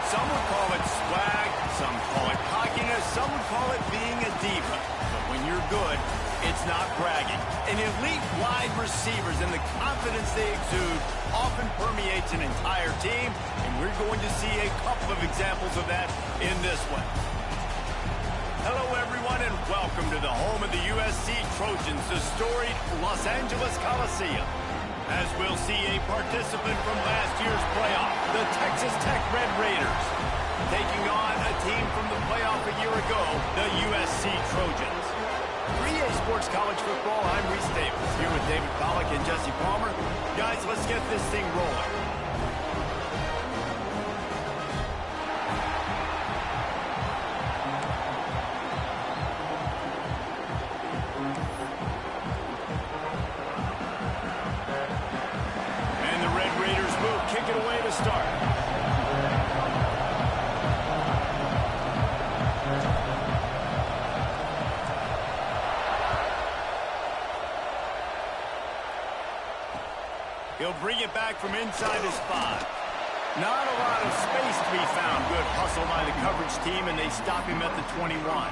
Some would call it swag, some call it cockiness, some would call it being a diva. But when you're good, it's not bragging. An elite wide receivers and the confidence they exude often permeates an entire team, and we're going to see a couple of examples of that in this one. Hello, everyone, and welcome to the home of the USC Trojans, the storied Los Angeles Coliseum. As we'll see a participant from last year's playoff, the Texas Tech Red Raiders, taking on a team from the playoff a year ago, the USC Trojans. 3A Sports College Football, I'm Reese Davis, here with David Pollack and Jesse Palmer. Guys, let's get this thing rolling. Start. He'll bring it back from inside his 5. Not a lot of space to be found. Good hustle by the coverage team, and they stop him at the 21.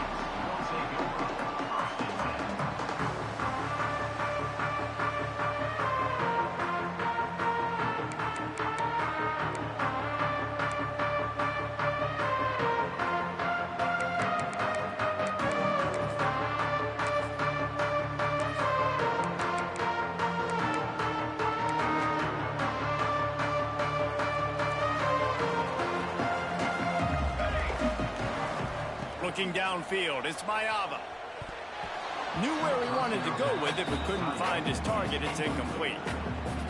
Looking downfield, it's Mayava. Knew where he wanted to go with it, but couldn't find his target. It's incomplete.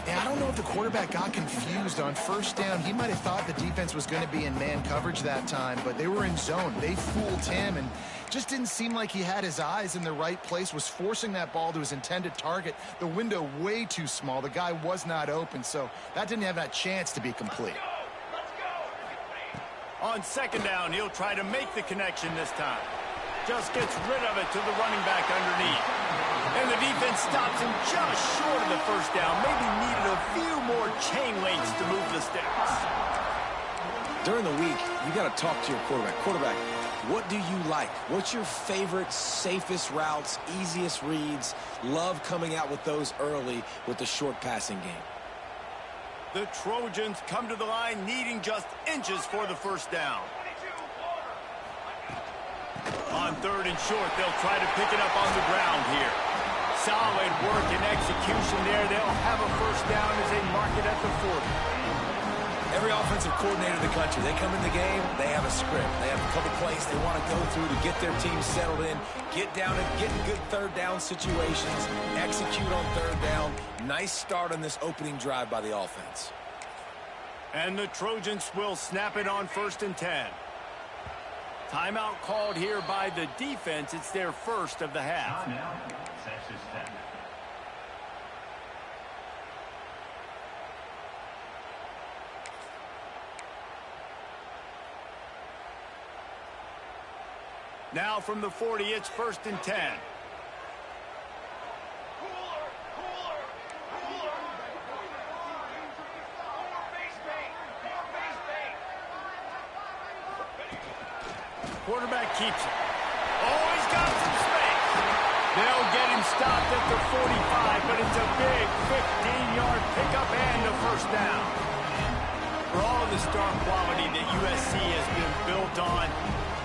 Yeah, I don't know if the quarterback got confused on first down. He might have thought the defense was going to be in man coverage that time, but they were in zone. They fooled him and just didn't seem like he had his eyes in the right place, was forcing that ball to his intended target. The window way too small. The guy was not open, so that didn't have that chance to be complete. On second down, he'll try to make the connection this time. Just gets rid of it to the running back underneath. And the defense stops him just short of the first down. Maybe needed a few more chain links to move the sticks. During the week, you got to talk to your quarterback. Quarterback, what do you like? What's your favorite, safest routes, easiest reads? Love coming out with those early with the short passing game. The Trojans come to the line needing just inches for the first down. On third and short, they'll try to pick it up on the ground here. Solid work and execution there. They'll have a first down as they mark it at the 40. Every offensive coordinator in the country, they come in the game, they have a script. They have a couple plays they want to go through to get their team settled in, get down and get in good third down situations, execute on third down. Nice start on this opening drive by the offense. And the Trojans will snap it on 1st and 10. Timeout called here by the defense. It's their first of the half. Now from the 40, it's 1st and 10. Quarterback keeps it. Oh, he's got some space. They'll get him stopped at the 45, but it's a big 15-yard pickup and a first down. For all of the star quality that USC has been built on,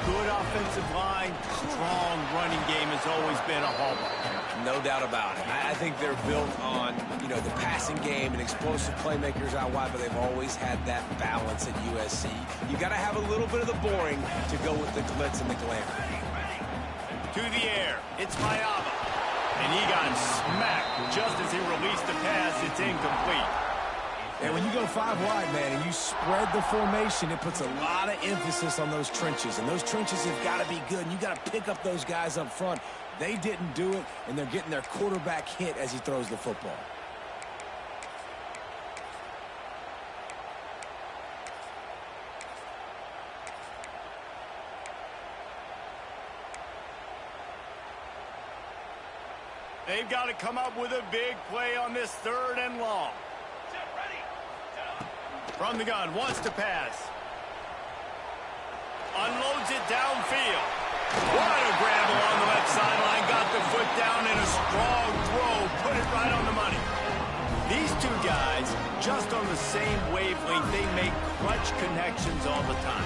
good offensive line, strong running game has always been a hallmark. No doubt about it. I think they're built on, the passing game and explosive playmakers out wide, but they've always had that balance at USC. You got to have a little bit of the boring to go with the glitz and the glamour. To the air, it's Mayava. And he got smacked just as he released the pass. It's incomplete. And when you go 5 wide, man, and you spread the formation, it puts a lot of emphasis on those trenches. And those trenches have got to be good. And you got to pick up those guys up front. They didn't do it, and they're getting their quarterback hit as he throws the football. They've got to come up with a big play on this 3rd and long. From the gun, wants to pass. Unloads it downfield. What a grab along the left sideline. Got the foot down in a strong throw. Put it right on the money. These two guys, just on the same wavelength, they make clutch connections all the time.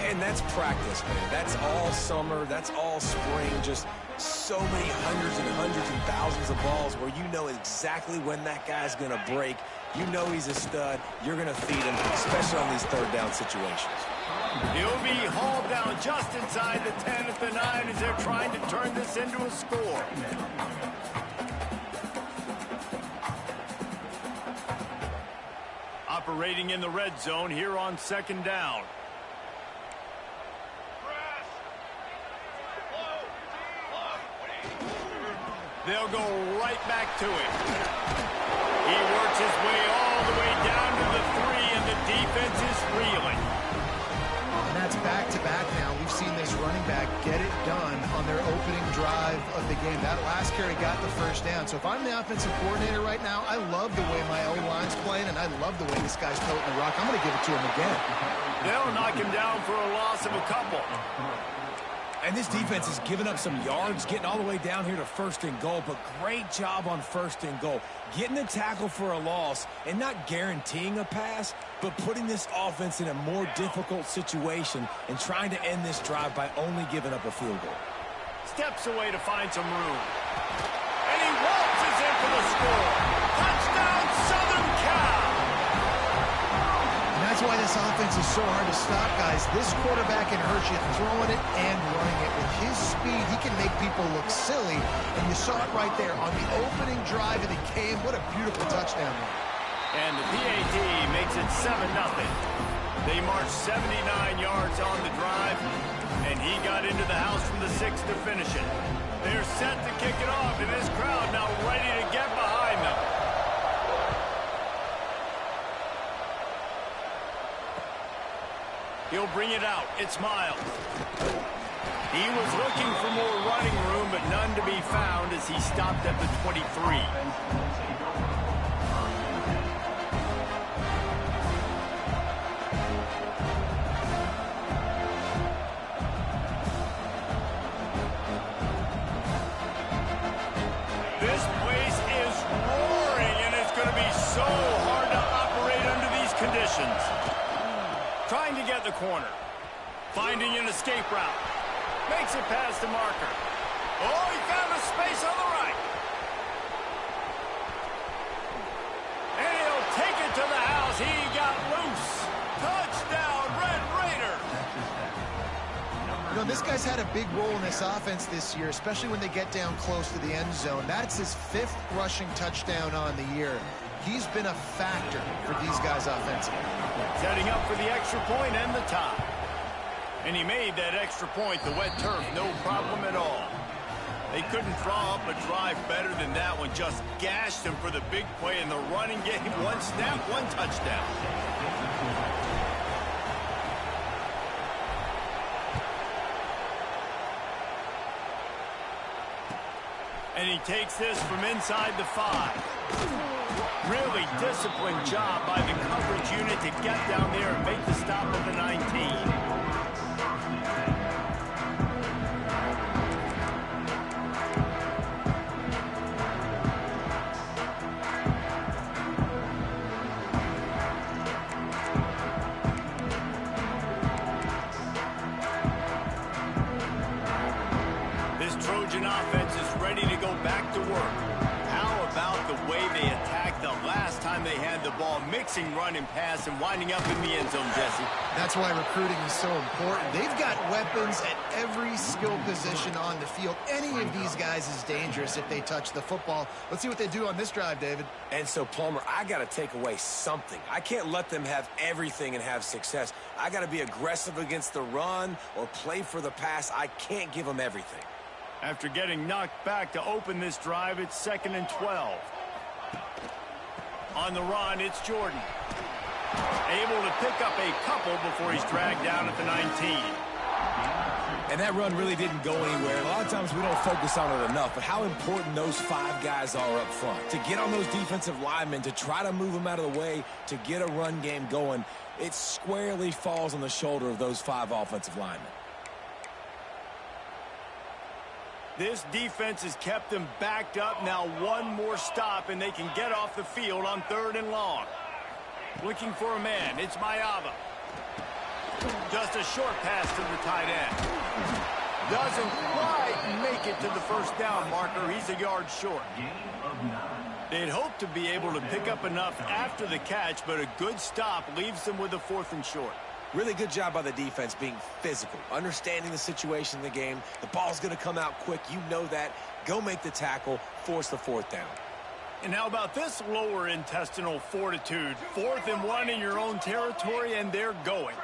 And that's practice, man. That's all summer. That's all spring. Just so many hundreds and thousands of balls where you know exactly when that guy's going to break. You know he's a stud. You're going to feed him, especially on these third down situations. He'll be hauled down just inside the 10 at the 9 as they're trying to turn this into a score. Operating in the red zone here on second down. They'll go right back to it. He works his way all the way down to the 3, and the defense is reeling. And that's back-to-back now. We've seen this running back get it done on their opening drive of the game. That last carry got the first down. So if I'm the offensive coordinator right now, I love the way my O-line's playing, and I love the way this guy's toting the rock. I'm going to give it to him again. They'll knock him down for a loss of a couple. And this defense has given up some yards, getting all the way down here to 1st and goal, but great job on 1st and goal. Getting the tackle for a loss and not guaranteeing a pass, but putting this offense in a more difficult situation and trying to end this drive by only giving up a field goal. Steps away to find some room. And he waltzes in for the score. Touchdown, Southern Cal! That's why this offense is so hard to stop, guys. This quarterback can hurt you throwing it and running it. With his speed, he can make people look silly. And you saw it right there on the opening drive of the game. What a beautiful touchdown. And the PAT makes it 7-0. They marched 79 yards on the drive, and he got into the house from the 6 to finish it. They're set to kick it off, and this crowd now ready to get behind them. He'll bring it out. It's Miles. He was looking for more running room, but none to be found as he stopped at the 23. This place is roaring, and it's going to be so hard to operate under these conditions. Trying to get the corner. Finding an escape route. Makes it past the marker. Oh, he found a space on the right. And he'll take it to the house. He got loose. Touchdown, Red Raider. You know, this guy's had a big role in this offense this year, especially when they get down close to the end zone. That's his 5th rushing touchdown on the year. He's been a factor for these guys offensively. Setting up for the extra point and the tie. And he made that extra point, the wet turf, no problem at all. They couldn't draw up a drive better than that one. Just gashed him for the big play in the running game. 1 snap, 1 touchdown. And he takes this from inside the 5. Really disciplined job by the coverage unit to get down there and make the stop at the 19. This Trojan offense is ready to go back to work. How about the way they attacked the last time they had the ball, mixing run and pass and winding up in the end zone, Jesse? That's why recruiting is so important. They've got weapons at every skill position on the field. Any of these guys is dangerous if they touch the football. Let's see what they do on this drive, David. And so, Palmer, I got to take away something. I can't let them have everything and have success. I got to be aggressive against the run or play for the pass. I can't give them everything. After getting knocked back to open this drive, it's 2nd and 12. On the run, it's Jordan. Able to pick up a couple before he's dragged down at the 19. And that run really didn't go anywhere. A lot of times we don't focus on it enough, but how important those 5 guys are up front. To get on those defensive linemen, to try to move them out of the way, to get a run game going, it squarely falls on the shoulder of those 5 offensive linemen. This defense has kept them backed up. Now one more stop, and they can get off the field on 3rd and long. Looking for a man. It's Mayava. Just a short pass to the tight end. Doesn't quite make it to the first down marker. He's a yard short. They'd hope to be able to pick up enough after the catch, but a good stop leaves them with a 4th and short. Really good job by the defense being physical, understanding the situation in the game. The ball's going to come out quick. You know that. Go make the tackle, force the 4th down. And how about this lower intestinal fortitude? 4th and 1 in your own territory, and they're going.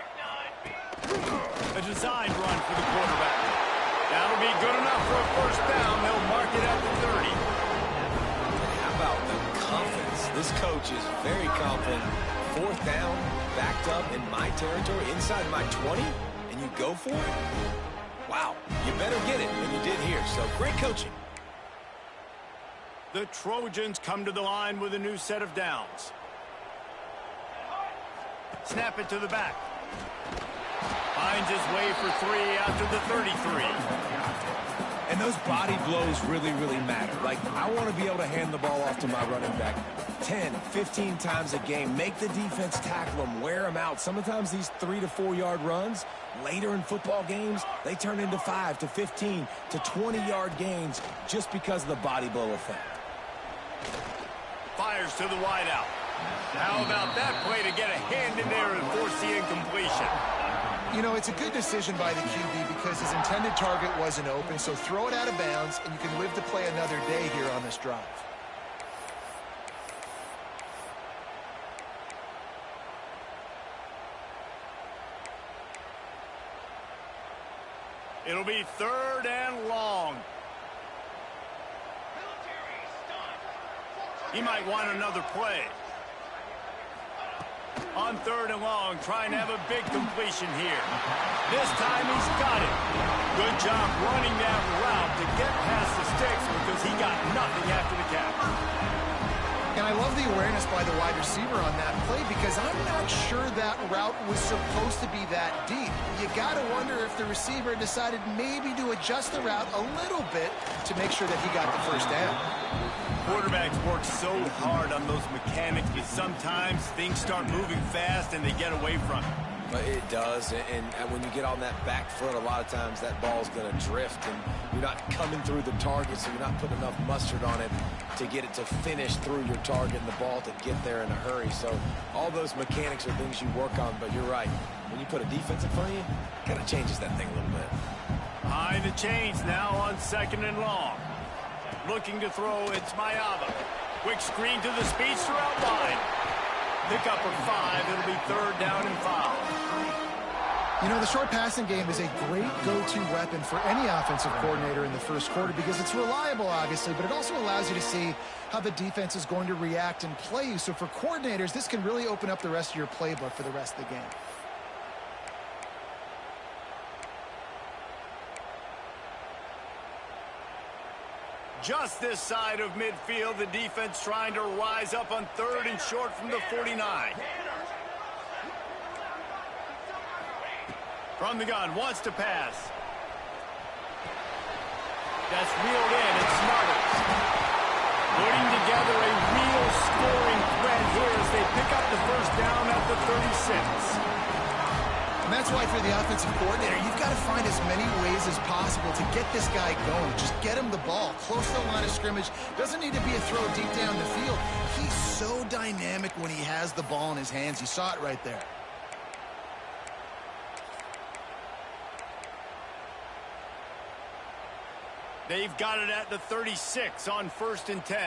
A designed run for the quarterback. That'll be good enough for a first down. They'll mark it at the 30. How about the confidence? This coach is very confident. 4th down, backed up in my territory, inside my 20, and you go for it? Wow, you better get it, and you did here. So great coaching. The Trojans come to the line with a new set of downs. Snap it to the back. Finds his way for 3 after the 33. And those body blows really, really matter. Like, I want to be able to hand the ball off to my running back 10, 15 times a game. Make the defense tackle them, wear them out. Sometimes these 3 to 4 yard runs, later in football games, they turn into 5 to 15 to 20 yard gains just because of the body blow effect. Fires to the wideout. How about that play to get a hand in there and force the incompletion? You know, it's a good decision by the QB because his intended target wasn't open, so throw it out of bounds, and you can live to play another day here on this drive. It'll be 3rd and long. He might want another play. On 3rd and long, trying to have a big completion here. This time he's got it. Good job running that route to get past the sticks because he got nothing after the catch. And I love the awareness by the wide receiver on that play because I'm not sure that route was supposed to be that deep. You got to wonder if the receiver decided maybe to adjust the route a little bit to make sure that he got the first down. Quarterbacks work so hard on those mechanics, but sometimes things start moving fast and they get away from it. But it does, and when you get on that back foot, a lot of times that ball's going to drift, and you're not coming through the target, so you're not putting enough mustard on it to get it to finish through your target and the ball to get there in a hurry. So all those mechanics are things you work on, but you're right. When you put a defense in front of you, it kind of changes that thing a little bit. Behind the chains now on 2nd and long. Looking to throw, it's Mayava. Quick screen to the speedster out wide. Pick up of 5. It'll be 3rd down and 5. You know, the short passing game is a great go-to weapon for any offensive coordinator in the first quarter because it's reliable, obviously, but it also allows you to see how the defense is going to react and play you. So for coordinators, this can really open up the rest of your playbook for the rest of the game. Just this side of midfield, the defense trying to rise up on 3rd and short from the 49. From the gun, wants to pass. That's reeled in, it's Smarters. Putting together a real scoring threat here as they pick up the first down at the 36. And that's why for the offensive coordinator, you've got to find as many ways as possible to get this guy going. Just get him the ball close to the line of scrimmage. Doesn't need to be a throw deep down the field. He's so dynamic when he has the ball in his hands. You saw it right there. They've got it at the 36 on 1st and 10.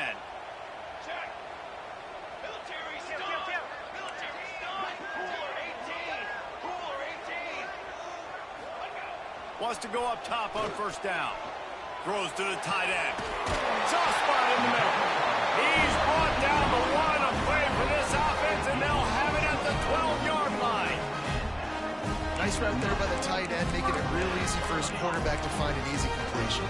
Wants to go up top on 1st down. Throws to the tight end. Soft spot in the middle. He's brought down the one. A play for this offense, and they'll have it at the 12-yard line. Nice route there by the tight end, making it real easy for his quarterback to find an easy completion.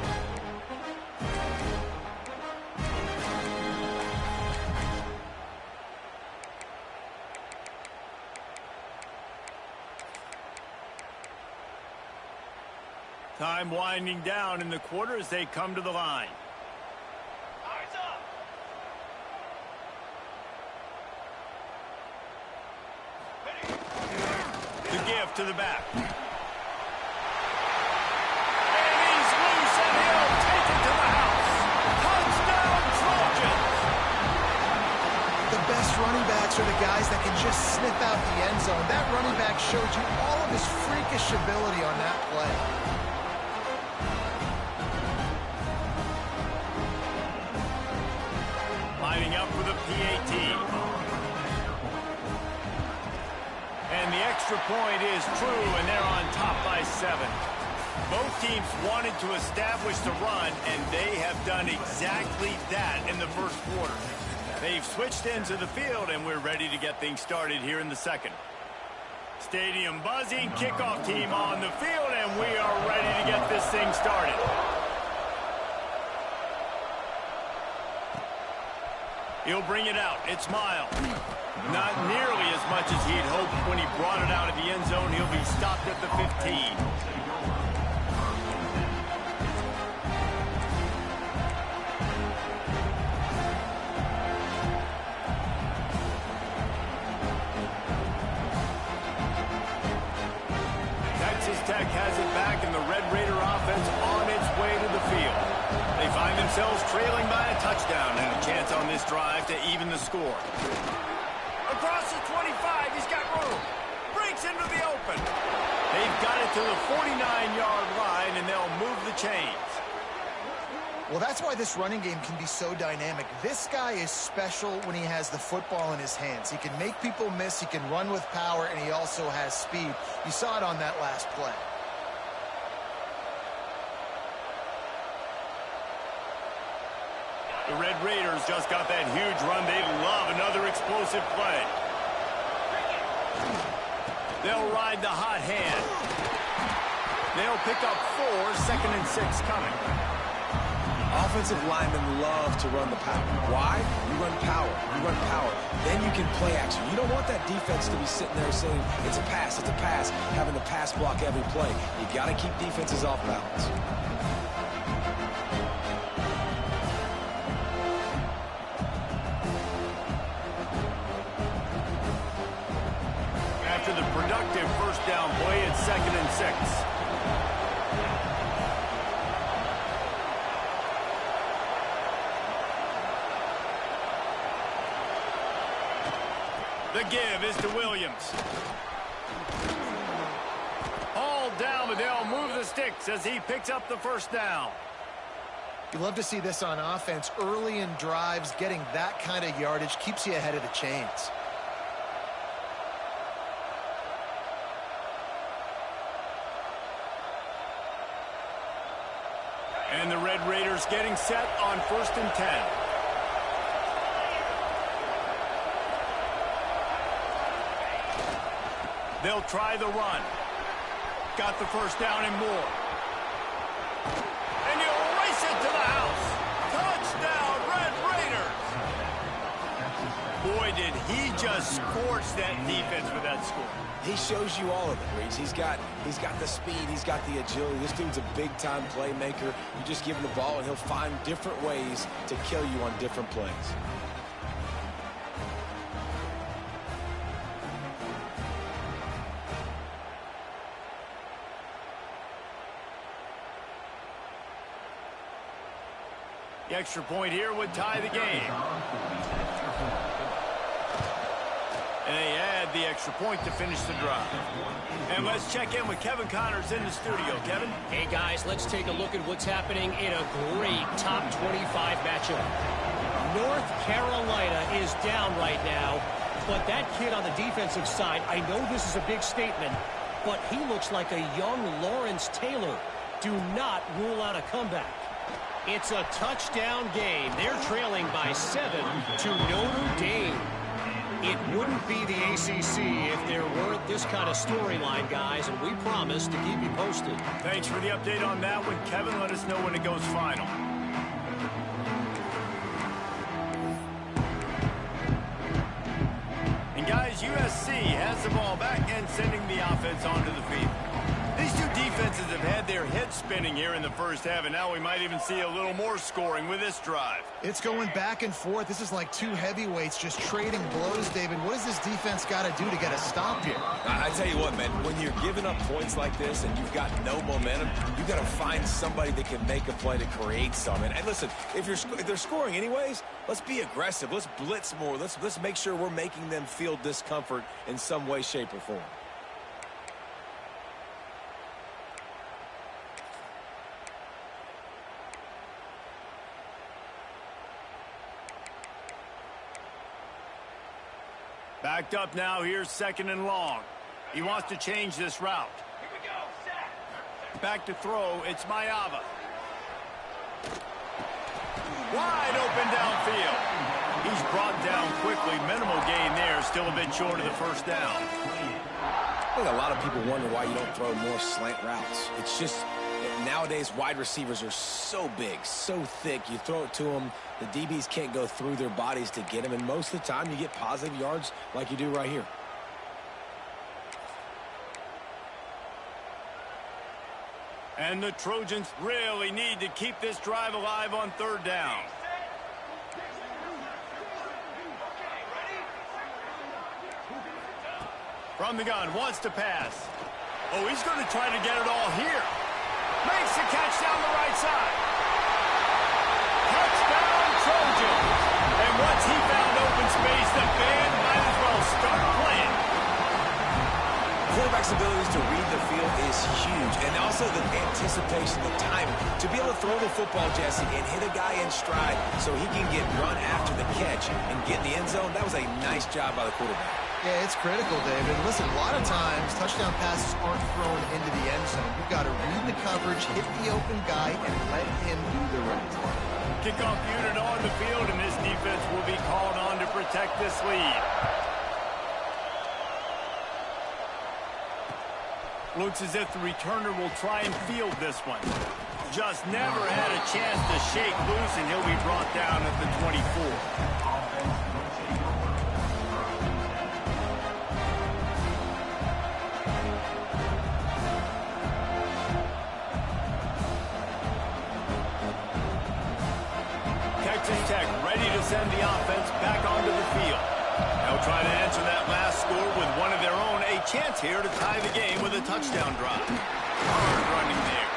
Time winding down in the quarter as they come to the line. The give to the back. And he's loose and he'll take it to the house. Touchdown, Trojans! The best running backs are the guys that can just sniff out the end zone. That running back showed you all of his freakish ability on that play. Lining up for the PAT. And the extra point is true, and they're on top by 7. Both teams wanted to establish the run, and they have done exactly that in the first quarter. They've switched ends of the field, and we're ready to get things started here in the second. Stadium buzzing, kickoff team on the field, and we are ready to get this thing started. He'll bring it out. It's Miles. Not nearly as much as he'd hoped when he brought it out of the end zone. He'll be stopped at the 15. Texas Tech has it back, and the Red Raider offense on its way to the field. They find themselves trailing by a touchdown and a chance on this drive to even the score. Across the 25, he's got room. Breaks into the open. They've got it to the 49-yard line, and they'll move the chains. Well, that's why this running game can be so dynamic. This guy is special when he has the football in his hands. He can make people miss, he can run with power, and he also has speed. You saw it on that last play. The Red Raiders just got that huge run. They love another explosive play. They'll ride the hot hand. They'll pick up 4, 2nd and 6 coming. Offensive linemen love to run the power. Why? You run power. You run power. Then you can play action. You don't want that defense to be sitting there saying, it's a pass, having to pass block every play. You got to keep defenses off balance. After the productive first down play, it's 2nd and 6. The give is to Williams. All down, but they'll move the sticks as he picks up the first down. You love to see this on offense. Early in drives, getting that kind of yardage keeps you ahead of the chains. And the Red Raiders getting set on 1st and 10. They'll try the run. Got the first down and more. And he'll race it to the house. Touchdown, Red Raiders. Boy, did he just scorch that defense with that score. He shows you all of it, Reese. He's got the speed. He's got the agility. This dude's a big-time playmaker. You just give him the ball, and he'll find different ways to kill you on different plays. The extra point here would tie the game. And they add the extra point to finish the drive. And let's check in with Kevin Connors in the studio. Kevin? Hey, guys, let's take a look at what's happening in a great top 25 matchup. North Carolina is down right now, but that kid on the defensive side, I know this is a big statement, but he looks like a young Lawrence Taylor. Do not rule out a comeback. It's a touchdown game. They're trailing by 7 to Notre Dame. It wouldn't be the ACC if there weren't this kind of storyline, guys, and we promise to keep you posted. Thanks for the update on that one, Kevin. Let us know when it goes final. And guys, USC has the ball back and sending the offense onto the field. These two defenses defenses have had their heads spinning here in the first half, and now we might even see a little more scoring with this drive. It's going back and forth. This is like two heavyweights just trading blows, David. What does this defense got to do to get a stop here? I tell you what, man, when you're giving up points like this and you've got no momentum, you've got to find somebody that can make a play to create something. And listen, if they're scoring anyways, let's be aggressive. Let's blitz more. Let's make sure we're making them feel discomfort in some way, shape, or form. Backed up now, here's 2nd and long. He wants to change this route. Here we go, set. Back to throw, it's Mayava. Wide open downfield. He's brought down quickly. Minimal gain there, still a bit short of the first down. I think a lot of people wonder why you don't throw more slant routes. It's just nowadays wide receivers are so big, so thick. You throw it to them, the DBs can't go through their bodies to get them, and most of the time you get positive yards like you do right here. And the Trojans really need to keep this drive alive on 3rd down. From the gun, wants to pass. Oh, he's going to try to get it all here. Makes the catch down the right side. Touchdown, Trojans. And once he found open space, the band might as well start playing. Quarterback's abilities to read the field is huge, and also the anticipation, the timing. To be able to throw the football, Jesse, and hit a guy in stride so he can get run after the catch and get in the end zone, that was a nice job by the quarterback. Yeah, it's critical, David. Listen, a lot of times touchdown passes aren't thrown into the end zone. You've got to read the coverage, hit the open guy, and let him do the rest. Kickoff unit on the field, and this defense will be called on to protect this lead. Looks as if the returner will try and field this one. Just never had a chance to shake loose, and he'll be brought down at the 24. TTech ready to send the offense back onto the field. They'll try to answer that last score with one of their own. A chance here to tie the game with a touchdown drive. Hard running there.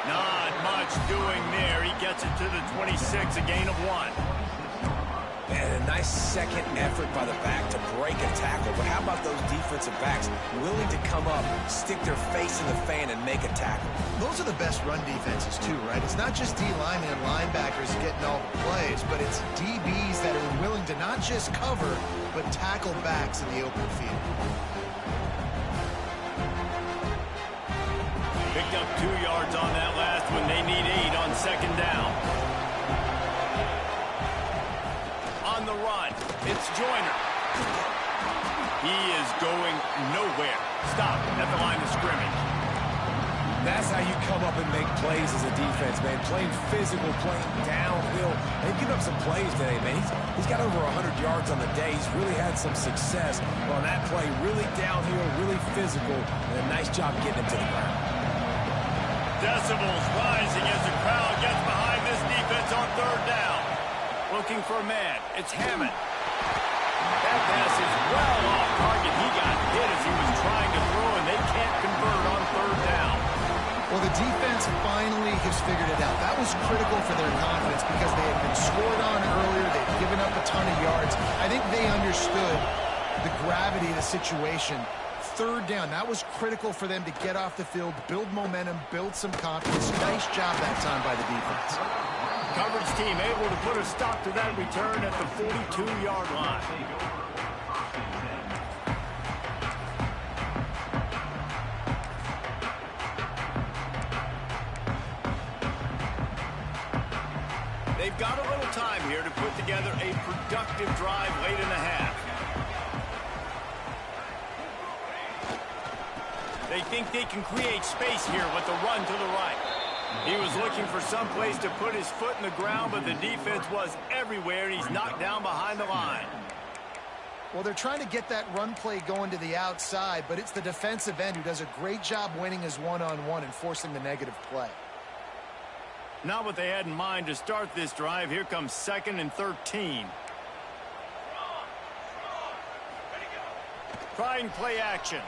Not much doing there. He gets it to the 26, a gain of 1. And a nice second effort by the back to break a tackle. But how about those defensive backs willing to come up, stick their face in the fan, and make a tackle? Those are the best run defenses, too, right? It's not just D-linemen and linebackers getting all the plays, but it's DBs that are willing to not just cover, but tackle backs in the open field. Picked up 2 yards on that last one. They need 8 on 2nd down. On the run, it's Joyner. He is going nowhere. Stop at the line of scrimmage. That's how you come up and make plays as a defense, man. Playing physical, playing downhill. They've given up some plays today, man. He's got over 100 yards on the day. He's really had some success on that play. Really downhill, really physical, and a nice job getting him to the ground. Decibels rising as the crowd gets behind this defense on 3rd down. Looking for a man. It's Hammond. That pass is well off target. He got hit as he was trying to throw, and they can't convert on 3rd down. Well, the defense finally has figured it out. That was critical for their confidence because they had been scored on earlier. They'd given up a ton of yards. I think they understood the gravity of the situation. 3rd down, that was critical for them to get off the field, build momentum, build some confidence. Nice job that time by the defense. Coverage team able to put a stop to that return at the 42-yard line. They've got a little time here to put together a productive drive late in the half. They think they can create space here with the run to the right. He was looking for some place to put his foot in the ground, but the defense was everywhere, and he's knocked down behind the line. Well, they're trying to get that run play going to the outside, but it's the defensive end who does a great job winning his one-on-one and forcing the negative play. Not what they had in mind to start this drive. Here comes 2nd and 13. Trying play action.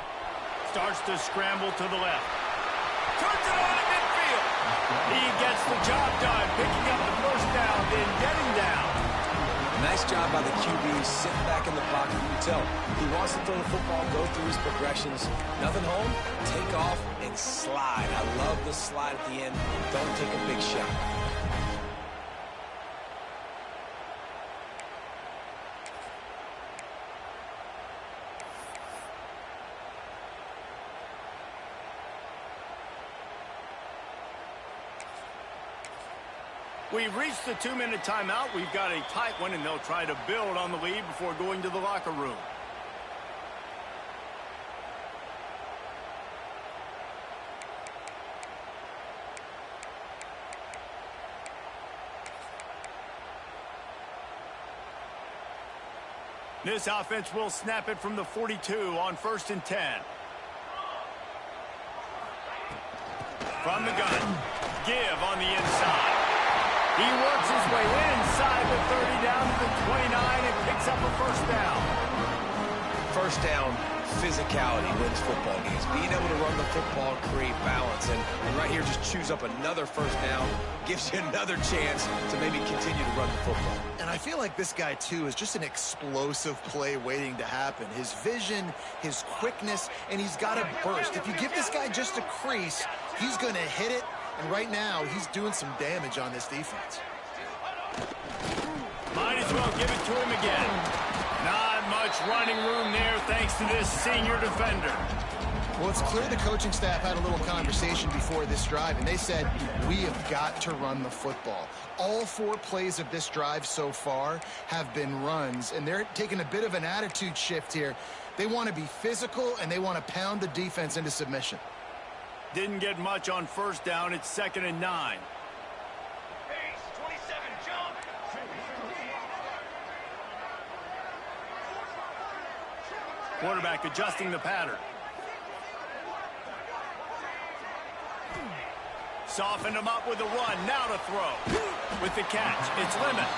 Starts to scramble to the left. Turns it on at midfield. He gets the job done, picking up the first down, then getting down. Nice job by the QB, sitting back in the pocket. You can tell he wants to throw the football, go through his progressions. Nothing home, take off, and slide. I love the slide at the end. Don't take a big shot. We've reached the 2-minute timeout. We've got a tight one, and they'll try to build on the lead before going to the locker room. This offense will snap it from the 42 on 1st and 10. From the gun, give on the inside. He works his way inside the 30 down to the 29 and picks up a first down. First down, physicality wins football games. Being able to run the football, create balance, and right here just choose up another first down, gives you another chance to maybe continue to run the football. And I feel like this guy, too, is just an explosive play waiting to happen. His vision, his quickness, and he's got a burst. If you give this guy just a crease, he's going to hit it. And right now, he's doing some damage on this defense. Might as well give it to him again. Not much running room there thanks to this senior defender. Well, it's clear the coaching staff had a little conversation before this drive, and they said, we have got to run the football. All 4 plays of this drive so far have been runs, and they're taking a bit of an attitude shift here. They want to be physical, and they want to pound the defense into submission. Didn't get much on first down. It's 2nd and 9. Pace, 27, jump. Quarterback adjusting the pattern. Softened him up with a run. Now to throw. With the catch, it's Lemon.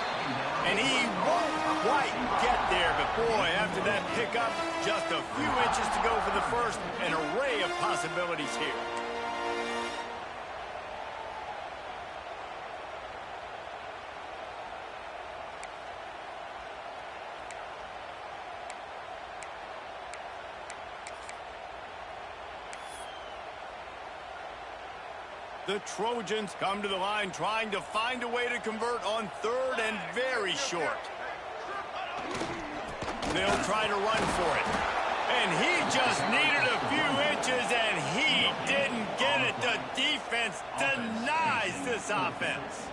And he won't quite get there. But, boy, after that pickup, just a few inches to go for the first. An array of possibilities here. The Trojans come to the line trying to find a way to convert on 3rd and very short. They'll try to run for it. And he just needed a few inches, and he didn't get it. The defense denies this offense.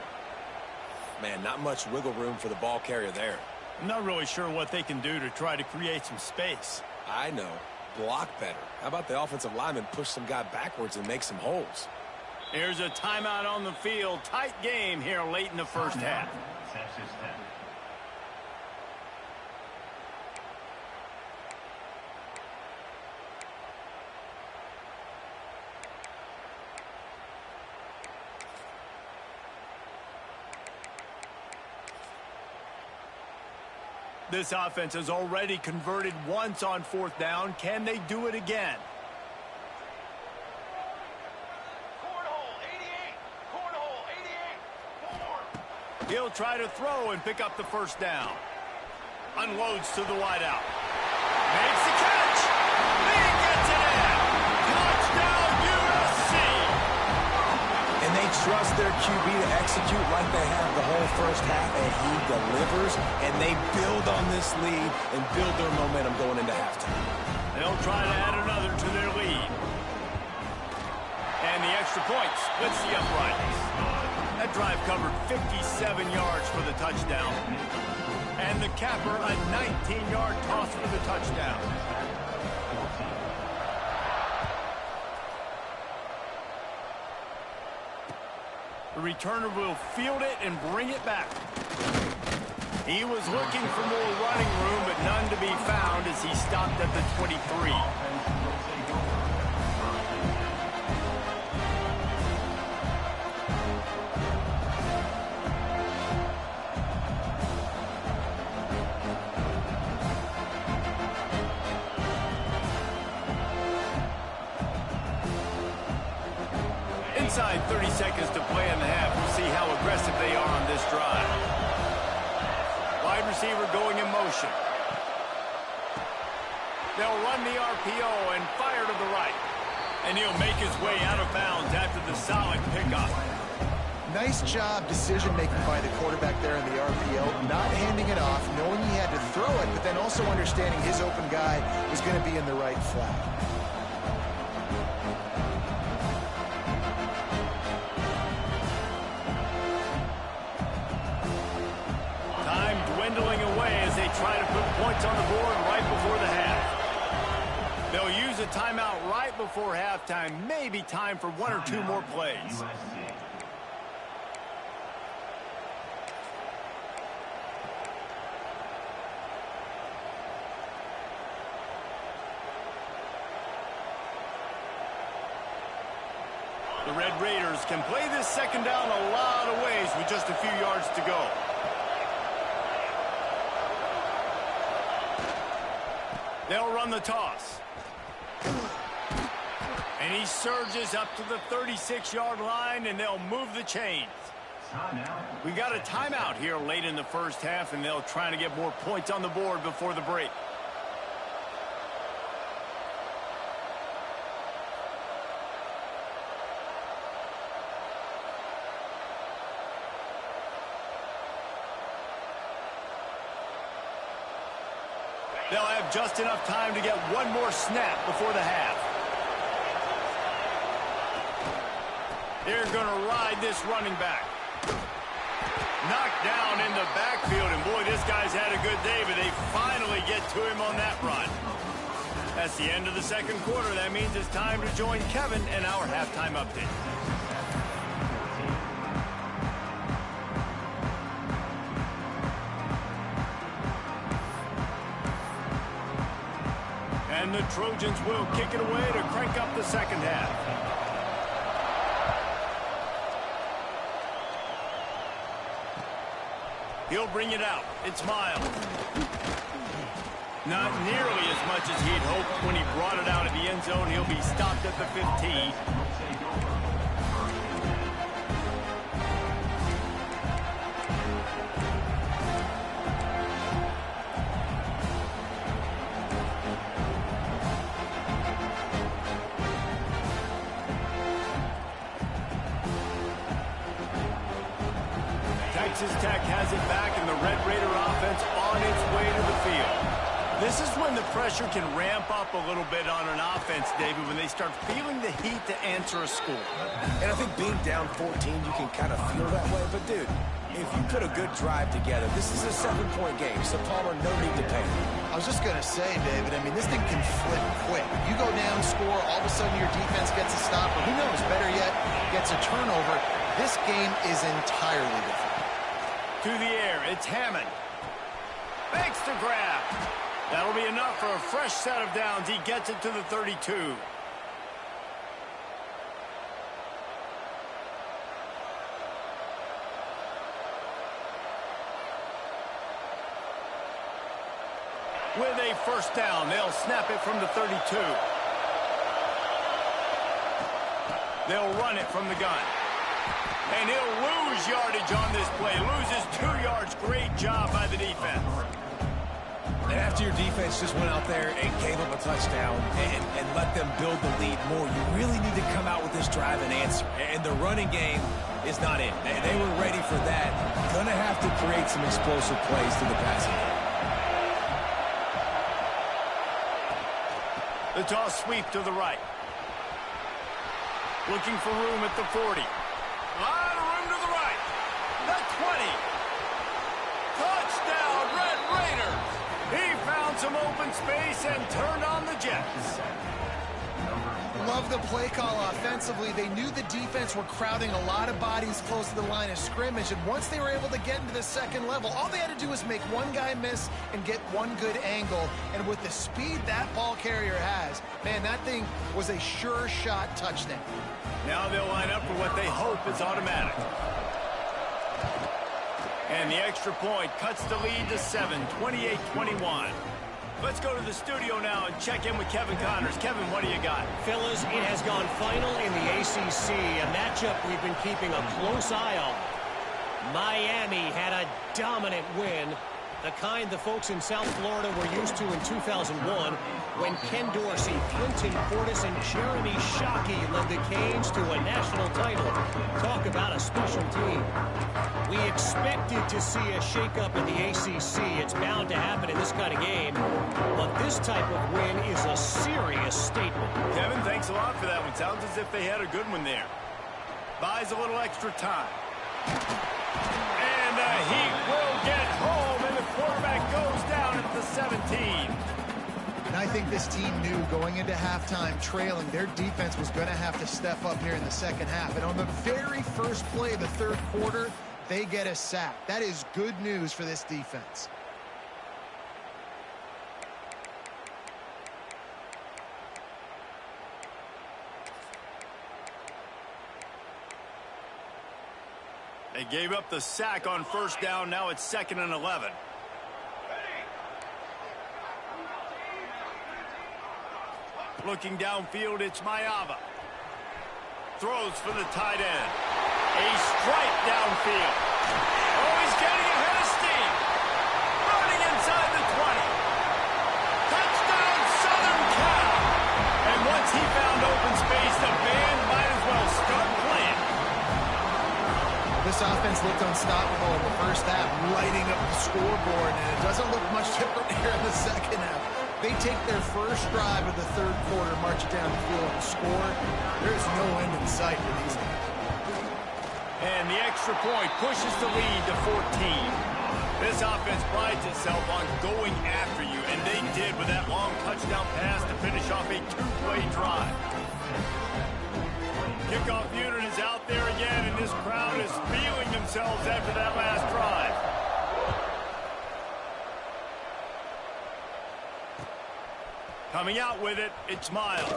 Man, not much wiggle room for the ball carrier there. I'm not really sure what they can do to try to create some space. I know. Block better. How about the offensive lineman push some guy backwards and make some holes? Here's a timeout on the field. Tight game here late in the first half. This offense has already converted once on 4th down. Can they do it again? He'll try to throw and pick up the first down. Unloads to the wideout. Makes the catch. He gets it in. Touchdown, USC. And they trust their QB to execute like they have the whole first half, and he delivers, and they build on this lead and build their momentum going into halftime. They'll try to add another to their lead. And the extra point splits the uprights. That drive covered 57 yards for the touchdown. And the capper, a 19-yard toss for the touchdown. The returner will field it and bring it back. He was looking for more running room, but none to be found as he stopped at the 23. Inside 30 seconds to play in the half. We'll see how aggressive they are on this drive. Wide receiver going in motion. They'll run the RPO and fire to the right. And he'll make his way out of bounds after the solid pickup. Nice job decision-making by the quarterback there in the RPO, not handing it off, knowing he had to throw it, but then also understanding his open guy was going to be in the right flat. Dwindling away as they try to put points on the board right before the half. They'll use a timeout right before halftime. Maybe time for one or two more plays. The Red Raiders can play this second down a lot of ways with just a few yards to go. They'll run the toss. And he surges up to the 36-yard line, and they'll move the chains. We got a timeout here late in the first half, and they'll try to get more points on the board before the break. They'll have just enough time to get one more snap before the half. They're going to ride this running back. Knocked down in the backfield, and boy, this guy's had a good day, but they finally get to him on that run. That's the end of the second quarter. That means it's time to join Kevin in our halftime update. And the Trojans will kick it away to crank up the second half. He'll bring it out. It's Miles. Not nearly as much as he'd hoped when he brought it out of the end zone. He'll be stopped at the 15. Texas Tech has it back, and the Red Raider offense on its way to the field. This is when the pressure can ramp up a little bit on an offense, David, when they start feeling the heat to answer a score. And I think being down 14, you can kind of feel that way. But, dude, if you put a good drive together, this is a 7-point game, so Palmer, no need to panic. I was just going to say, David, I mean, this thing can flip quick. You go down, score, all of a sudden your defense gets a stop, or who knows, better yet, gets a turnover. This game is entirely different. To the air, it's Hammond. Makes the grab. That'll be enough for a fresh set of downs. He gets it to the 32. With a first down, they'll snap it from the 32. They'll run it from the gun. And he'll lose yardage on this play. Loses 2 yards. Great job by the defense. And after your defense just went out there and gave up a touchdown and let them build the lead more, you really need to come out with this drive and answer. And the running game is not in. They were ready for that. Going to have to create some explosive plays through the passing game. The toss sweep to the right. Looking for room at the 40. A lot of room to the right. The 20. Touchdown, Red Raiders. He found some open space and turned on the Jets. love the play call offensively. They knew the defense were crowding a lot of bodies close to the line of scrimmage, and once they were able to get into the second level, all they had to do was make one guy miss and get one good angle. And with the speed that ball carrier has, man, that thing was a sure shot touchdown. Now they'll line up for what they hope is automatic. And the extra point cuts the lead to 7, 28-21. Let's go to the studio now and check in with Kevin Connors. Kevin, what do you got? Fellas, it has gone final in the ACC, a matchup we've been keeping a close eye on. Miami had a dominant win, the kind the folks in South Florida were used to in 2001 when Ken Dorsey, Clinton Portis, and Jeremy Shockey led the Canes to a national title. Talk about a special team. We expected to see a shakeup in the ACC. It's bound to happen in this kind of game. But this type of win is a serious statement. Kevin, thanks a lot for that one. Sounds as if they had a good one there. Buys a little extra time. And the Heat will get home, and the quarterback goes down at the 17. And I think this team knew going into halftime trailing, their defense was going to have to step up here in the second half. And on the very first play of the third quarter, they get a sack. That is good news for this defense. They gave up the sack on first down. Now it's 2nd and 11. Looking downfield, it's Mayava. Throws for the tight end. A strike downfield. Oh, he's getting ahead of steam. Running inside the 20. Touchdown, Southern Cal. And once he found open space, the band might as well start playing. This offense looked unstoppable in the first half, lighting up the scoreboard, and it doesn't look much different here in the second half. They take their first drive of the third quarter, march it down the field, and score. There's no end in sight for these guys. And the extra point pushes the lead to 14. This offense prides itself on going after you, and they did with that long touchdown pass to finish off a two-play drive. Kickoff unit is out there again, and this crowd is feeling themselves after that last drive. Coming out with it, it's Miles.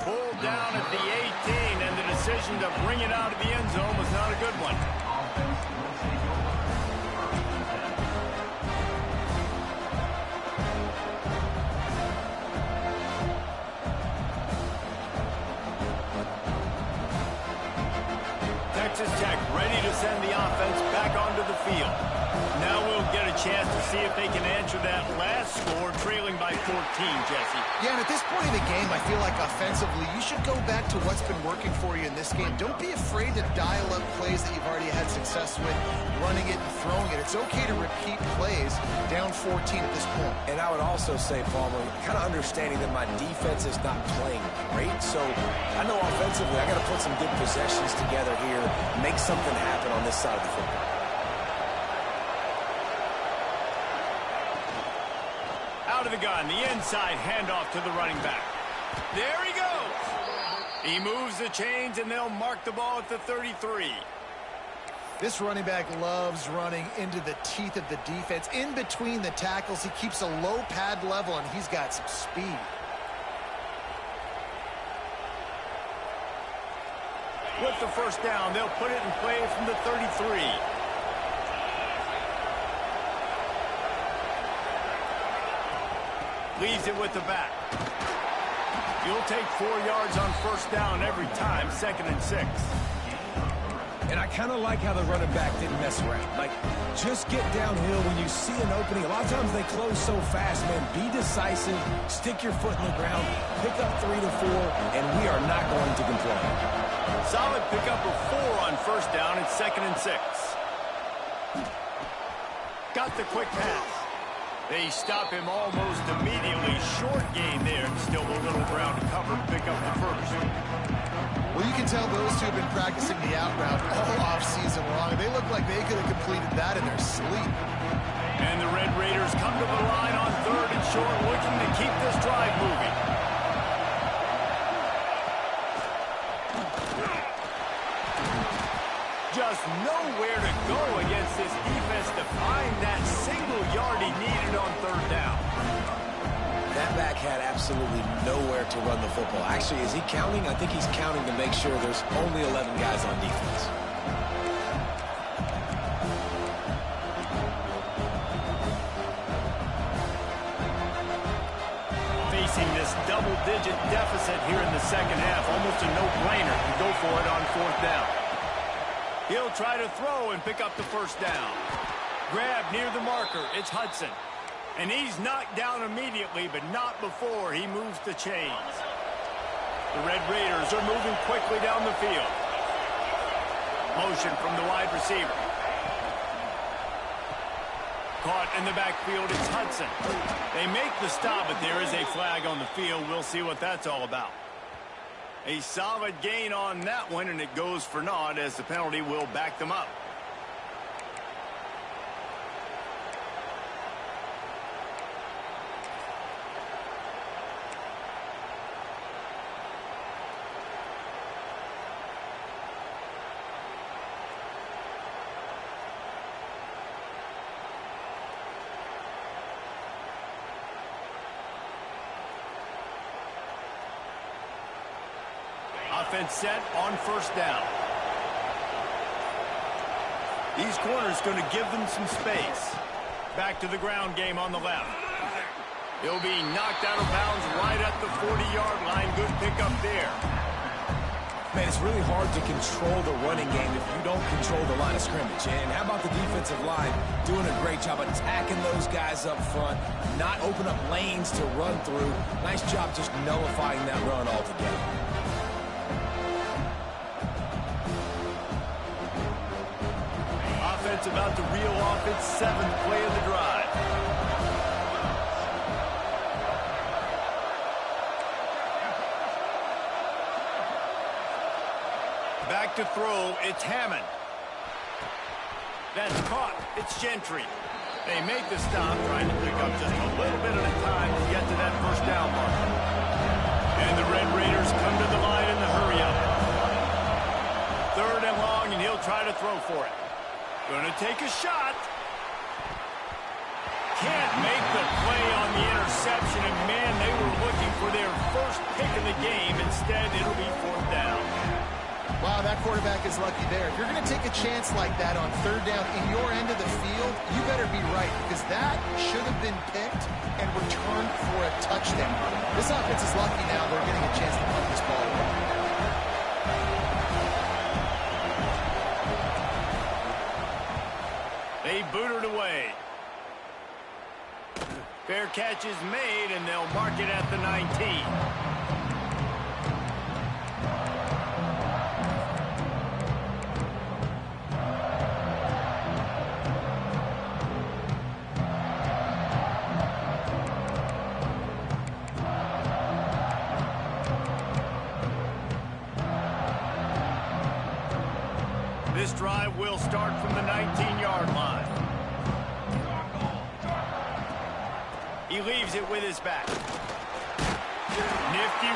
Pulled down at the 18, and the decision to bring it out of the end zone was not a good one. Texas Tech ready to send the offense back onto the field. Now we'll get a chance to see if they can answer that last score, trailing by 14, Jesse. Yeah, and at this point in the game, I feel like offensively, you should go back to what's been working for you in this game. Don't be afraid to dial up plays that you've already had success with, running it and throwing it. It's okay to repeat plays down 14 at this point. And I would also say, Palmer, kind of understanding that my defense is not playing great. So I know offensively, I got to put some good possessions together here, make something happen on this side of the football. Out of the gun, the inside handoff to the running back. There he goes. He moves the chains, and they'll mark the ball at the 33. This running back loves running into the teeth of the defense. In between the tackles, he keeps a low pad level, and he's got some speed. With the first down, they'll put it in play from the 33. Leaves it with the back. You'll take 4 yards on first down every time, 2nd and 6. And I kind of like how the running back didn't mess around. Like, just get downhill when you see an opening. A lot of times they close so fast, man. Be decisive, stick your foot in the ground, pick up 3 to 4, and we are not going to complain. Solid pickup of 4 on first down. It's 2nd and 6. Got the quick pass. They stop him almost immediately. Short gain there. Still a little ground to cover. Pick up the first. Well, you can tell those two have been practicing the out route all offseason long. They look like they could have completed that in their sleep. And the Red Raiders come to the line on 3rd and short, looking to keep this drive moving. just nowhere to go against this defense to find that single yard he needed on third down. That back had absolutely nowhere to run the football. Actually, is he counting? I think he's counting to make sure there's only 11 guys on defense. Facing this double-digit deficit here in the second half, almost a no-brainer to go for it on fourth down. He'll try to throw and pick up the first down. Grab near the marker. It's Hudson. And he's knocked down immediately, but not before he moves the chains. The Red Raiders are moving quickly down the field. Motion from the wide receiver. Caught in the backfield, it's Hudson. They make the stop, but there is a flag on the field. We'll see what that's all about. A solid gain on that one, and it goes for naught as the penalty will back them up. Offense set on first down. These corners going to give them some space. Back to the ground game on the left. He'll be knocked out of bounds right at the 40-yard line. Good pickup there. Man, it's really hard to control the running game if you don't control the line of scrimmage. And how about the defensive line doing a great job attacking those guys up front, not open up lanes to run through. Nice job just nullifying that run altogether. Offense about to reel off its seventh play of the drive. Back to throw, it's Hammond. That's caught, it's Gentry. They make the stop, trying to pick up just a little bit at a time to get to that first down mark. And the Red Raiders come to the line in the hurry-up. Third and long, and he'll try to throw for it. Gonna take a shot. Can't make the play on the interception, and man, they were looking for their first pick of the game. Instead, it'll be fourth down. Wow, that quarterback is lucky there. If you're going to take a chance like that on third down in your end of the field, you better be right, because that should have been picked and returned for a touchdown. This offense is lucky now. They're getting a chance to punt this ball away. They boot it away. Fair catch is made, and they'll mark it at the 19. This drive will start from the 19-yard line. He leaves it with his back. Nifty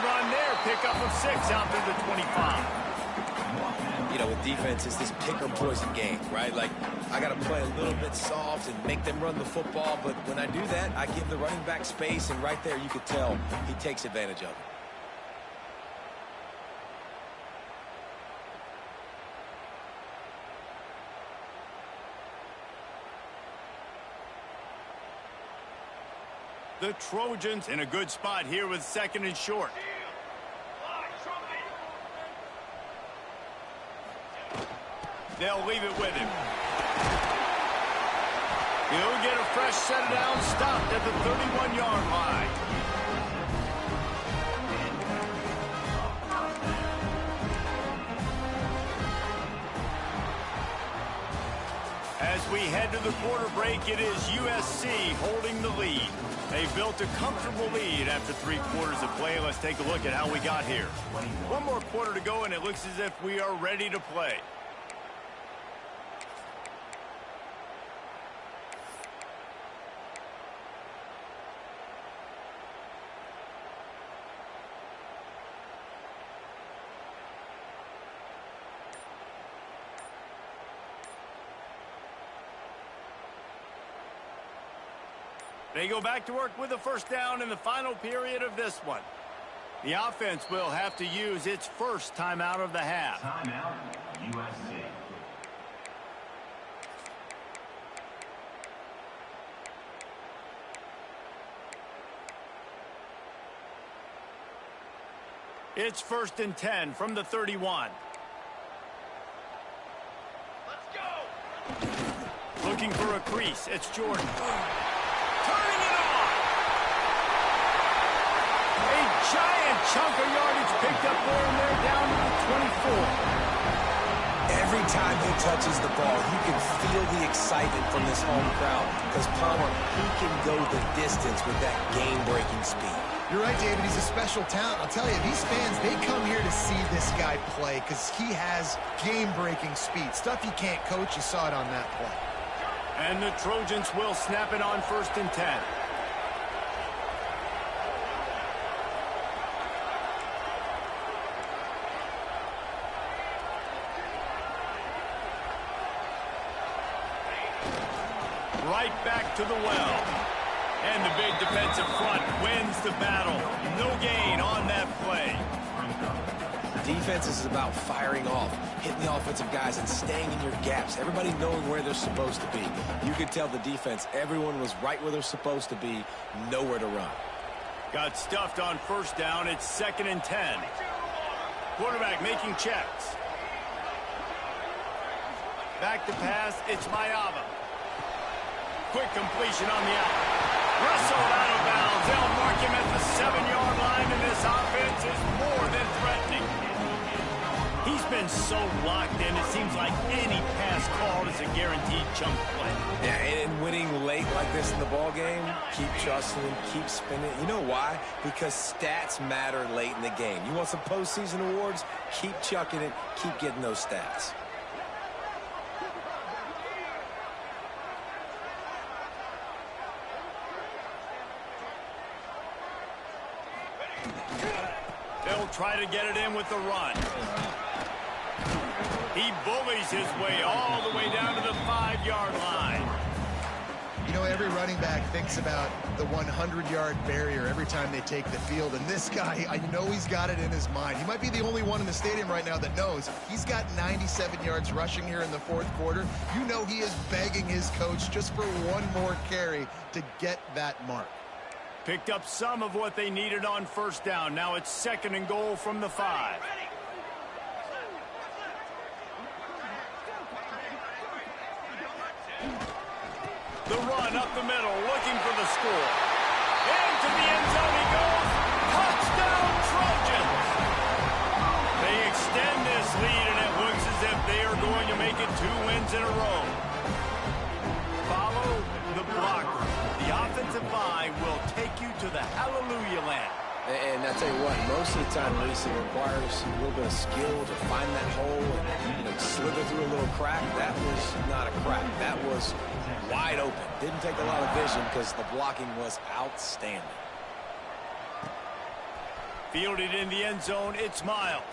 run there. Pickup of 6 out to the 25. You know, with defense, it's this pick or poison game, right? Like, I got to play a little bit soft and make them run the football, but when I do that, I give the running back space, and right there you could tell he takes advantage of it. The Trojans in a good spot here with second and short. They'll leave it with him. He'll get a fresh set down, stopped at the 31-yard line. As we head to the quarter break, it is USC holding the lead. They built a comfortable lead after 3 quarters of play. Let's take a look at how we got here. One more quarter to go, and it looks as if we are ready to play. They go back to work with a first down in the final period of this one. The offense will have to use its first timeout of the half. Timeout, USC. It's 1st and 10 from the 31. Let's go. Looking for a crease. It's Jordan. Turning it on. A giant chunk of yardage picked up for him there down to the 24. Every time he touches the ball, you can feel the excitement from this home crowd because Palmer, he can go the distance with that game-breaking speed. You're right, David. He's a special talent. I'll tell you, these fans, they come here to see this guy play because he has game-breaking speed. Stuff you can't coach. You saw it on that play. And the Trojans will snap it on 1st and 10. Right back to the well. And the big defensive front wins the battle. No gain on that play. Defense is about firing off, hitting the offensive guys, and staying in your gaps. Everybody knowing where they're supposed to be. You could tell the defense, everyone was right where they're supposed to be, nowhere to run. Got stuffed on first down. It's 2nd and 10. Quarterback making checks. Back to pass. It's Mayava. Quick completion on the out. Wrestled out of bounds. They'll mark him at the 7-yard line, and this offense is more than threatening. He's been so locked in, it seems like any pass called is a guaranteed chunk play. Yeah, and winning late like this in the ball game, keep trusting him, keep spinning. You know why? Because stats matter late in the game. You want some postseason awards? Keep chucking it, keep getting those stats. They'll try to get it in with the run. He bullies his way all the way down to the 5-yard line. You know, every running back thinks about the 100-yard barrier every time they take the field. And this guy, I know he's got it in his mind. He might be the only one in the stadium right now that knows he's got 97 yards rushing here in the 4th quarter. You know he is begging his coach just for one more carry to get that mark. Picked up some of what they needed on first down. Now it's 2nd and goal from the 5. The run up the middle, looking for the score. Into the end zone he goes. Touchdown, Trojans! They extend this lead, and it looks as if they are going to make it 2 wins in a row. Follow the blocker. The offensive line will take you to the hallelujah land. And I tell you what, most of the time, Reese, it requires a little bit of skill to find that hole and slither through a little crack. That was not a crack. That was wide open. Didn't take a lot of vision because the blocking was outstanding. Fielded in the end zone, it's Miles.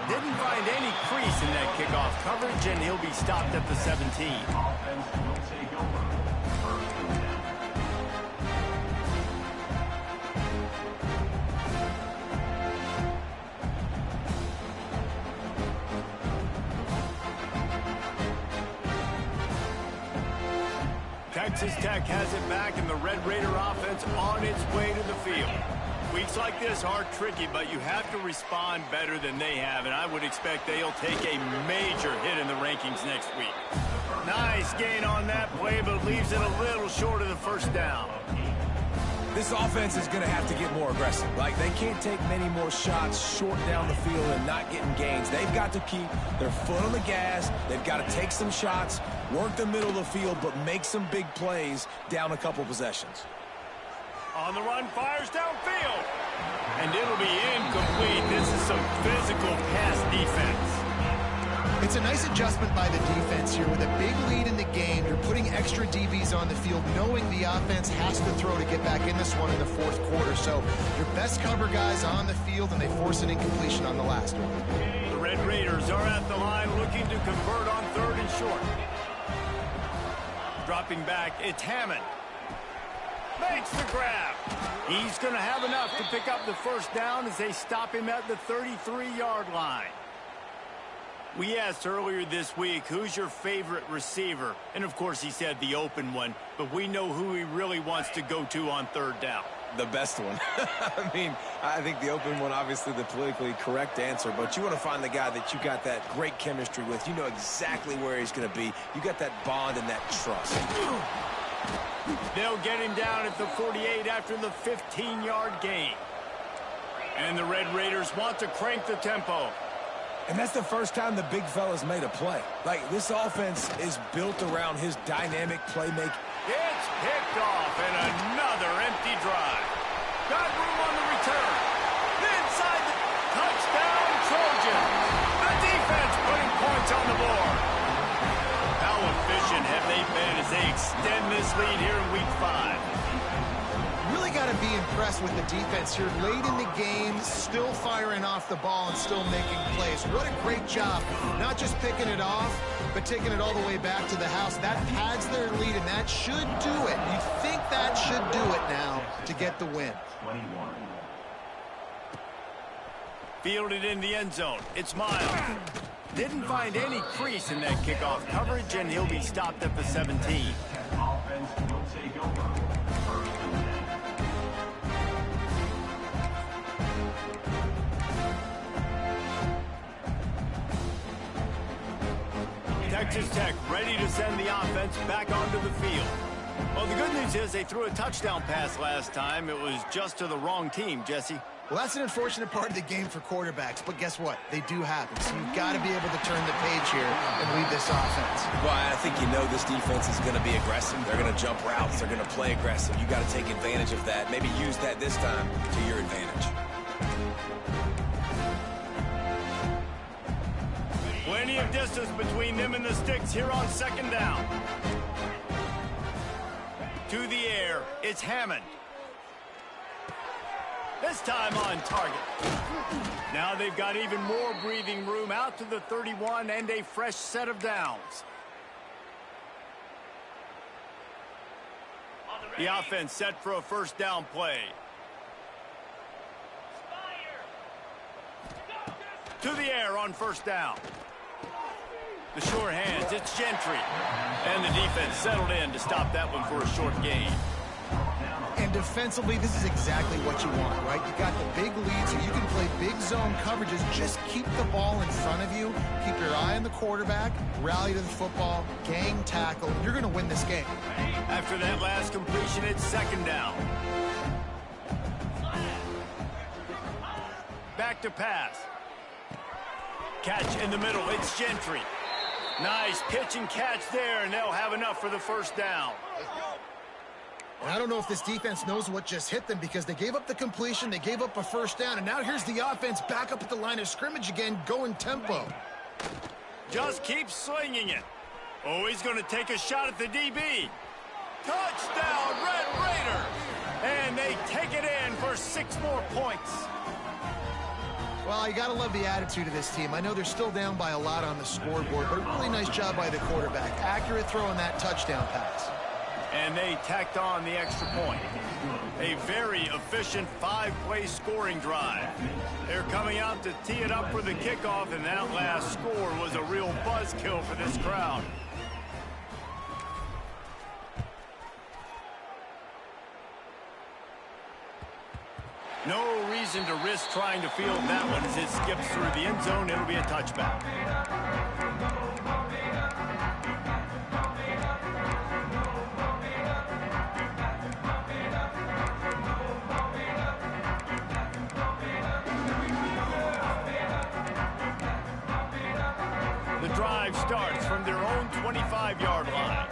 Didn't find any crease in that kickoff coverage, and he'll be stopped at the 17. Offense will take over. 1st and 10. Texas Tech has it back, and the Red Raider offense on its way to the field. Weeks like this are tricky, but you have to respond better than they have, and I would expect they'll take a major hit in the rankings next week. Nice gain on that play, but leaves it a little short of the first down. This offense is going to have to get more aggressive. Like, they can't take many more shots short down the field and not getting gains. They've got to keep their foot on the gas. They've got to take some shots, work the middle of the field, but make some big plays down a couple possessions. On the run, fires downfield. And it'll be incomplete. This is some physical pass defense. It's a nice adjustment by the defense here. With a big lead in the game, you're putting extra DBs on the field, knowing the offense has to throw to get back in this one in the 4th quarter. So your best cover guys on the field, and they force an incompletion on the last one. The Red Raiders are at the line looking to convert on 3rd and short. Dropping back, it's Hammond. Makes the grab. He's going to have enough to pick up the first down as they stop him at the 33-yard line. We asked earlier this week, who's your favorite receiver? And, of course, he said the open one, but we know who he really wants to go to on third down. The best one. I mean, I think the open one, obviously the politically correct answer, but you want to find the guy that you got that great chemistry with. You know exactly where he's going to be. You got that bond and that trust. They'll get him down at the 48 after the 15-yard gain. And the Red Raiders want to crank the tempo. And that's the first time the big fella's made a play. Like, this offense is built around his dynamic playmaking. It's picked off, and another empty drive. Got room on the return. Inside the touchdown, Trojans. The defense putting points on the board. How efficient have they been as they extend this lead here in Week 5? Really got to be impressed with the defense here. Late in the game, still firing off the ball and still making plays. What a great job. Not just picking it off, but taking it all the way back to the house. That pads their lead, and that should do it. You think that should do it now to get the win. 21. Fielded in the end zone. It's Miles. Didn't find any crease in that kickoff coverage, and he'll be stopped at the 17. Offense will take over. First and 10. Texas Tech ready to send the offense back onto the field. Well, the good news is they threw a touchdown pass last time. It was just to the wrong team, Jesse. Well, that's an unfortunate part of the game for quarterbacks, but guess what? They do happen. So you've got to be able to turn the page here and lead this offense. Well, I think you know this defense is going to be aggressive. They're going to jump routes. They're going to play aggressive. You got to take advantage of that. Maybe use that this time to your advantage. Plenty of distance between them and the sticks here on second down. To the air, it's Hammond. This time on target. Now they've got even more breathing room out to the 31 and a fresh set of downs. The offense set for a first down play. To the air on first down. The short hands, it's Gentry. And the defense settled in to stop that one for a short gain. And defensively, this is exactly what you want, right? You got the big lead, so you can play big zone coverages. Just keep the ball in front of you. Keep your eye on the quarterback. Rally to the football. Gang tackle. You're going to win this game. After that last completion, it's second down. Back to pass. Catch in the middle. It's Gentry. Nice pitch and catch there, and they'll have enough for the first down. And I don't know if this defense knows what just hit them because they gave up the completion, they gave up a first down, and now here's the offense back up at the line of scrimmage again, going tempo. Just keep slinging it. Oh, he's going to take a shot at the DB. Touchdown, Red Raiders! And they take it in for 6 more points. Well, you got to love the attitude of this team. I know they're still down by a lot on the scoreboard, but a really nice job by the quarterback. Accurate throw on that touchdown pass. And they tacked on the extra point. A very efficient 5-play scoring drive. They're coming out to tee it up for the kickoff, and that last score was a real buzzkill for this crowd. No reason to risk trying to field that one as it skips through the end zone. It'll be a touchback. The drive starts from their own 25-yard line.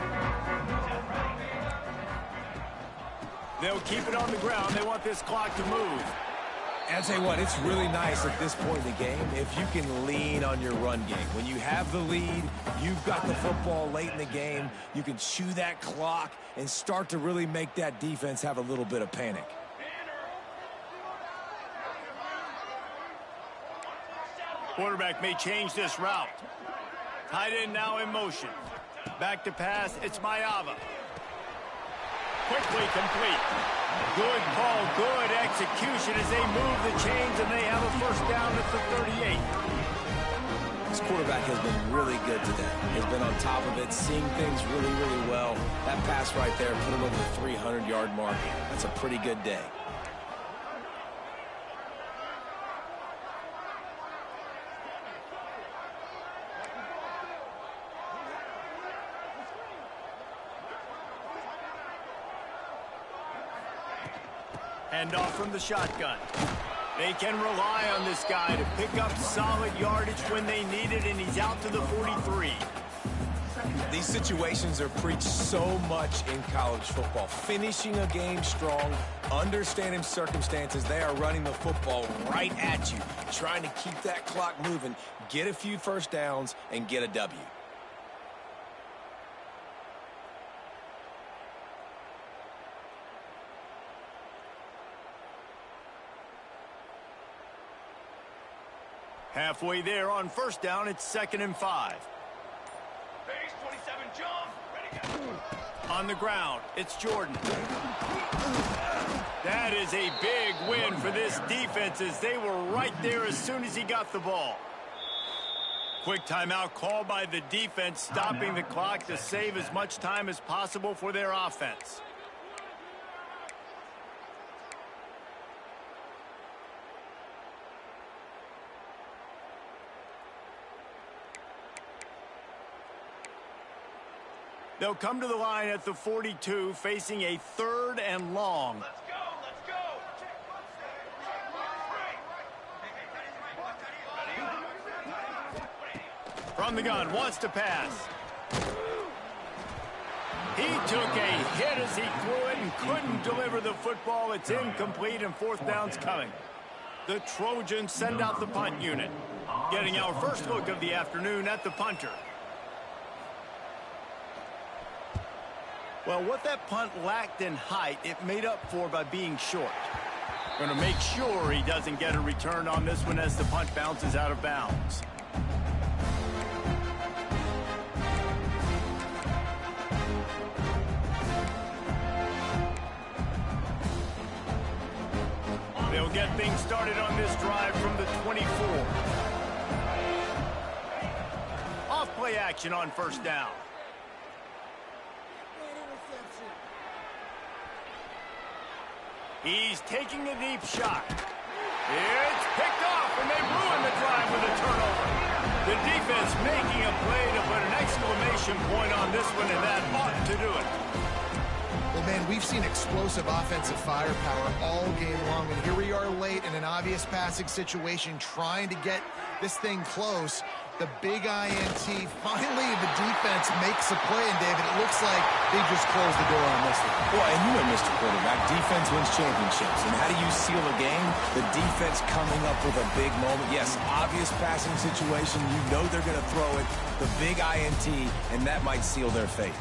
They'll keep it on the ground. They want this clock to move. And I'll tell you what, it's really nice at this point in the game if you can lean on your run game. When you have the lead, you've got the football late in the game, you can chew that clock and start to really make that defense have a little bit of panic. Quarterback may change this route. Tight end now in motion. Back to pass, it's Mayava. quickly complete. Good call, good execution as they move the chains, and they have a first down at the 38. This quarterback has been really good today. He's been on top of it, seeing things really, really well. That pass right there put him over the 300-yard mark. That's a pretty good day. Hand off from the shotgun. They can rely on this guy to pick up solid yardage when they need it, and he's out to the 43. These situations are preached so much in college football. Finishing a game strong, understanding circumstances. They are running the football right at you, trying to keep that clock moving, get a few first downs, and get a W. Halfway there on first down, it's 2nd and 5. Base 27, jump. Ready, go. On the ground, it's Jordan. That is a big win for this defense as they were right there as soon as he got the ball. Quick timeout call by the defense, stopping the clock to save as much time as possible for their offense. They'll come to the line at the 42, facing a 3rd and long. Let's go, let's go. From the gun, wants to pass. He took a hit as he threw it and couldn't deliver the football. It's incomplete, and 4th down's coming. The Trojans send out the punt unit. Getting our first look of the afternoon at the punter. Well, what that punt lacked in height, it made up for by being short. Going to make sure he doesn't get a return on this one as the punt bounces out of bounds. They'll get things started on this drive from the 24. Off play action on first down. He's taking a deep shot. It's picked off, and they ruin the drive with a turnover. The defense making a play to put an exclamation point on this one, and that ought to do it. Well, man, we've seen explosive offensive firepower all game long, and here we are late in an obvious passing situation trying to get this thing close. The big INT, finally the defense makes a play, and David, it looks like they just closed the door on this one. Well, and you know, Mr. Quarterback, defense wins championships. And how do you seal a game? The defense coming up with a big moment. Yes, obvious passing situation. You know they're going to throw it. The big INT, and that might seal their fate.